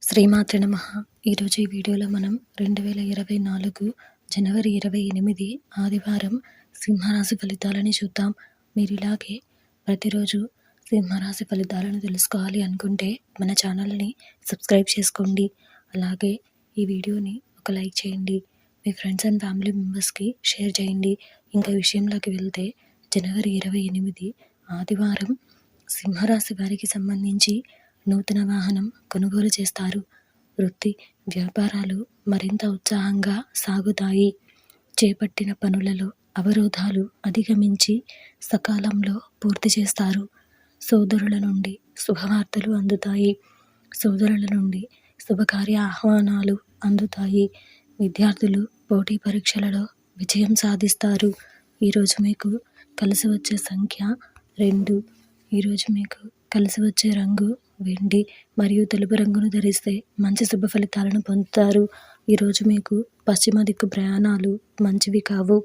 శ్రీమాత్రే నమః. ఈరోజు ఈ వీడియోలో మనం 2024 జనవరి 28 ఆదివారం సింహరాశి ఫలితాలని చూద్దాం. మీరు ఇలాగే ప్రతిరోజు సింహరాశి ఫలితాలను తెలుసుకోవాలి అనుకుంటే మన ఛానల్ని సబ్స్క్రైబ్ చేసుకోండి. అలాగే ఈ వీడియోని ఒక లైక్ చేయండి. మీ ఫ్రెండ్స్ అండ్ ఫ్యామిలీ మెంబర్స్కి షేర్ చేయండి. ఇంకా విషయంలోకి వెళ్తే జనవరి 28 ఆదివారం సింహరాశి వారికి సంబంధించి నూతన వాహనం కొనుగోలు చేస్తారు. వృత్తి వ్యాపారాలు మరింత ఉత్సాహంగా సాగుతాయి. చేపట్టిన పనులలో అవరోధాలు అధిగమించి సకాలంలో పూర్తి చేస్తారు. సోదరుల నుండి శుభవార్తలు అందుతాయి. సోదరుల నుండి శుభకార్య ఆహ్వానాలు అందుతాయి. విద్యార్థులు పోటీ పరీక్షలలో విజయం సాధిస్తారు. ఈరోజు మీకు కలిసి వచ్చే సంఖ్య 2. ఈరోజు మీకు కలిసి వచ్చే రంగు వెండి మరియు తెలుపు రంగును ధరిస్తే మంచి శుభ ఫలితాలను పొందుతారు. ఈరోజు మీకు పశ్చిమ దిక్కు ప్రయాణాలు మంచివి కావు.